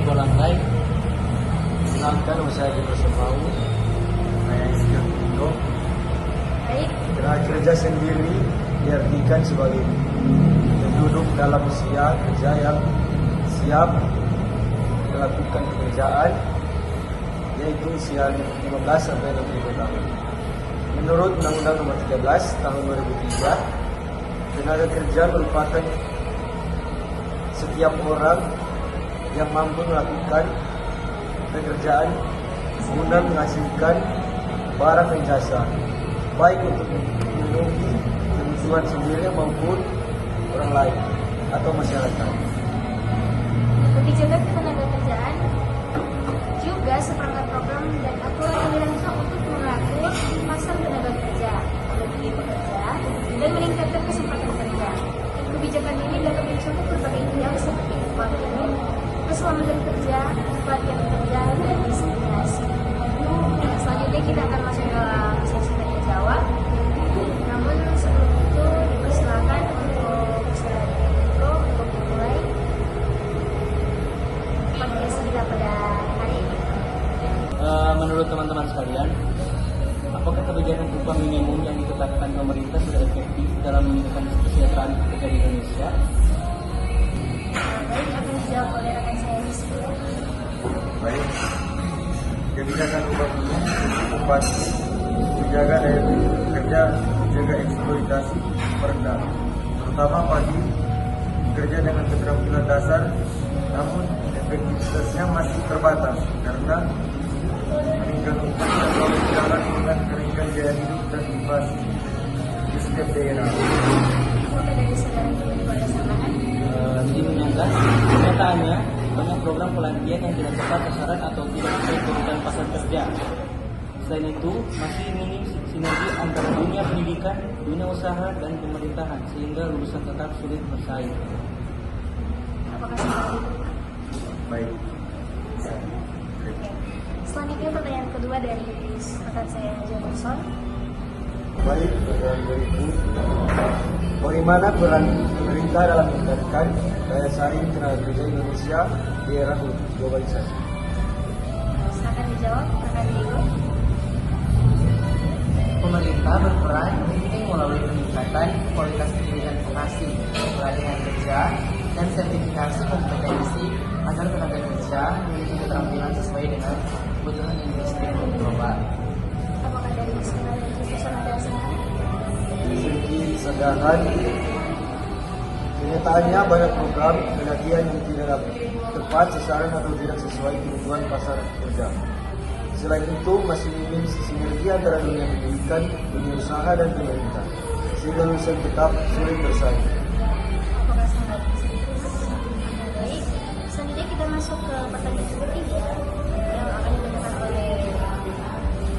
orang lain. Kenalkan usaha Bersemahu. Saya Iskak Indo. Baik, Tenaga kerja sendiri diartikan sebagai penduduk dalam usia kerja yang siap melakukan pekerjaan, yaitu usia 15 sampai 65 tahun. Menurut Undang-Undang Nomor 13 Tahun 2003, tenaga kerja merupakan setiap orang yang mampu melakukan pekerjaan guna menghasilkan barang dan jasa, baik untuk memenuhi kebutuhan sendiri maupun orang lain atau masyarakat. kebijakan ketenagakerjaan juga seperangkat program dan aturan yang dirancang untuk mengatur pasar tenaga kerja bagi pekerja dan meningkatkan kesempatan kerja. Kebijakan ini dapat mencakup berbagai hal seperti upah minimum, keselamatan kerja, pelatihan kerja, dan diskriminasi. Selanjutnya kita akan masuk dalam sesi tanya jawab. Namun sebelum itu dipersilakan untuk saya untuk memulai podcast kita pada hari ini. Menurut teman-teman sekalian, apakah kebijakan upah minimum yang ditetapkan pemerintah sudah efektif dalam meningkatkan kesejahteraan pekerja di Indonesia? Baik, akan dijawab oleh rekan saya Rizky. Baik, kebijakan upah minimum dapat menjaga daya beli pekerja, menjaga eksploitasi perendah, terutama bagi pekerja dengan keterampilan dasar, namun efektivitasnya masih terbatas karena meningkat upah tidak selalu sejalan dengan kenaikan gaya hidup dan inflasi di setiap daerah. Apakah dari saudara Juli pada samaan? Jadi menyangka, kenyataannya banyak program pelatihan yang tidak tepat sasaran atau tidak sesuai kebutuhan pasar kerja. Selain itu, masih minim sinergi antara dunia pendidikan, dunia usaha, dan pemerintahan, sehingga lulusan tetap sulit bersaing. Apakah saudara Juli? Baik. Selanjutnya pertanyaan kedua dari rekan saya Johnson. Baik, pertanyaan berikut. Bagaimana peran pemerintah dalam meningkatkan daya saing tenaga kerja Indonesia di era globalisasi? Silakan dijawab rekan Diego. Pemerintah berperan penting melalui peningkatan kualitas pendidikan vokasi, pelatihan kerja, dan sertifikasi kompetensi agar tenaga kerja memiliki keterampilan sesuai dengan kebutuhan industri global. Apakah dari saudara Jefferson ada saran? Segi sedangkan kenyataannya banyak program pelatihan yang tidak tepat sasaran atau tidak sesuai kebutuhan pasar kerja. Selain itu, masih minim sinergi antara dunia pendidikan, dunia usaha, dan pemerintah, sehingga lulusan tetap sulit bersaing. Apakah saudara baik? Selanjutnya kita masuk ke pertanyaan ketiga yang akan ditanyakan oleh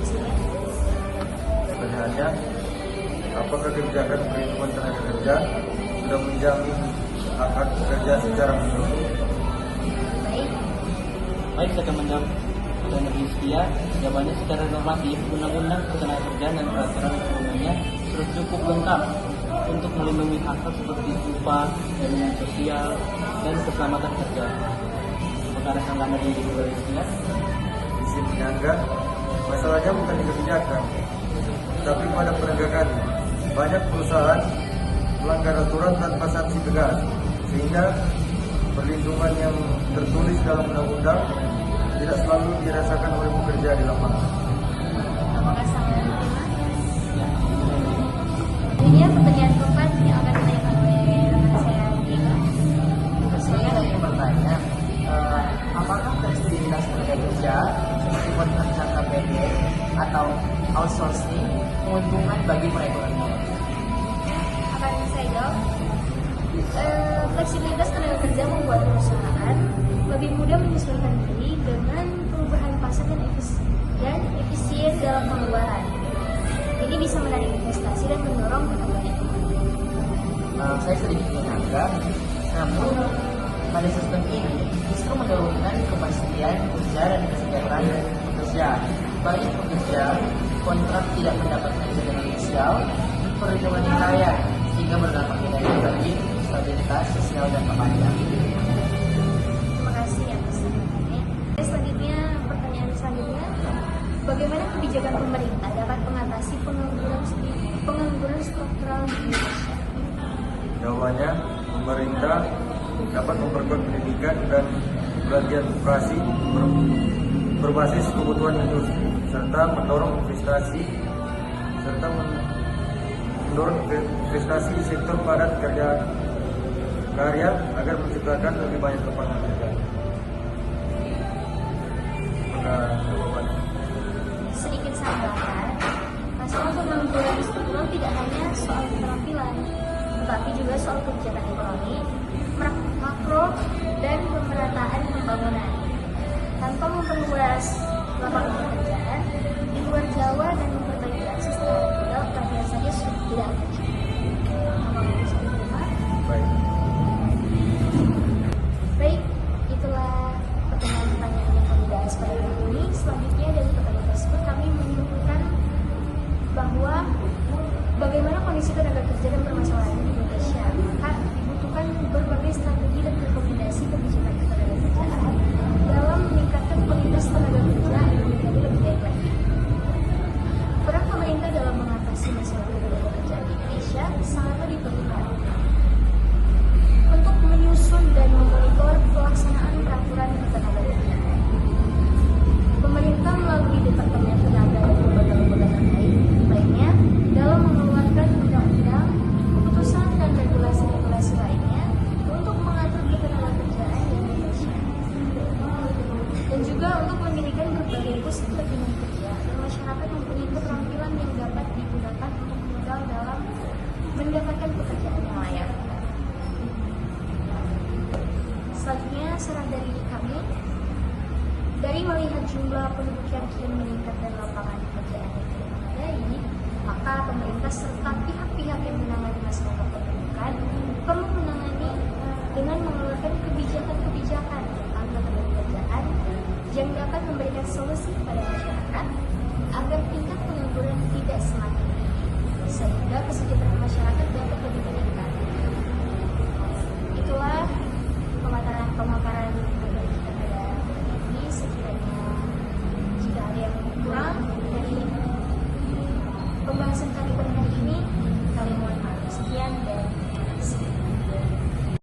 sini. Pertanyaannya, apakah kebijakan perlindungan tenaga kerja sudah menjamin hak-hak pekerja secara menyeluruh? Baik, Baik, saya akan menjawab pertanyaan Rizkia. Jawabannya secara normatif, undang-undang ketenagakerjaan dan peraturan turunannya sudah cukup lengkap untuk melindungi hak-hak seperti upah, jaminan sosial, dan keselamatan kerja. Apakah ada tanggapan dari Ibu Rizkia? Izin penyangga, masalahnya bukan di kebijakan, tapi pada penegakan. Banyak perusahaan melanggar aturan tanpa sanksi tegas, sehingga perlindungan yang tertulis dalam undang-undang tidak selalu dirasakan oleh pekerja di lapangan. apakah saudara diterima? Ini ya pertanyaan keempat yang akan ditanyakan oleh rekan saya Diego. Saya ingin bertanya, apakah fleksibilitas tenaga kerja seperti kontrak jangka pendek atau outsourcing menguntungkan bagi perekonomian? Akan saya jawab. Fleksibilitas tenaga kerja membuat perusahaan lebih mudah menyesuaikan diri dengan perubahan pasar dan efisien dalam pengeluaran. Ini bisa menarik investasi dan mendorong pertumbuhan ekonomi. Saya sedikit menganggap, namun pada sistem ini justru menurunkan kepastian kerja dan kesejahteraan pekerja. Banyak pekerja kontrak tidak mendapatkan jaminan sosial, perlindungan yang layak, sehingga berdampak negatif bagi stabilitas sosial dan perpanjang. Terima kasih atas kebijakan pemerintah dapat mengatasi pengangguran struktural di Indonesia? Jawabannya, pemerintah dapat memperkuat pendidikan dan pelatihan operasi berbasis kebutuhan industri serta mendorong investasi di sektor padat karya agar menciptakan lebih banyak lapangan kerja. Jawabannya. Sedikit sabar, masalah pengangguran struktural tidak hanya soal keterampilan, tetapi juga soal kebijakan ekonomi, makro, dan pemerataan pembangunan. Tanpa memperluas lapangan pekerjaan di luar Jawa dan memperbaiki akses terhadap modal pelatihan saja sudah tidak akan cukup. Baik. Baik, itulah pertanyaan-pertanyaan yang kami bahas pada hari ini. Selanjutnya dari pertanyaan tersebut kami menyimpulkan bahwa bagaimana kondisi tenaga kerja dan permasalahan di Indonesia, maka dibutuhkan berbagai strategi dan rekomendasi kebijakan ketenagakerjaan dalam meningkatkan kualitas tenaga kerja agar menjadi lebih baik lagi. Peran pemerintah dalam mengatasi masalah tenaga kerja di Indonesia sangatlah diperlukan untuk menyusun dan memonitor pelaksanaan peraturan ketenaga kerjaan. Pemerintah melalui Departemen Tenaga dan lembaga-lembaga terkait lainnya dalam mengeluarkan undang-undang, keputusan dan regulasi-regulasi lainnya untuk mengatur ketenagakerjaan di Indonesia, dan juga untuk mendirikan berbagai pusat pelatihan kerja dan masyarakat mempunyai keterampilan yang dapat digunakan untuk modal dalam mendapatkan pekerjaan yang layak. Selanjutnya, saran dari kami, dari melihat jumlah penduduk yang kian meningkat dan lapangan pekerjaan yang tidak memadai, maka pemerintah serta pihak-pihak yang menangani masalah kependudukan perlu menangani dengan mengeluarkan kebijakan-kebijakan tentang ketenagakerjaan yang dapat memberikan solusi kepada masyarakat agar tingkat pengangguran tidak semakin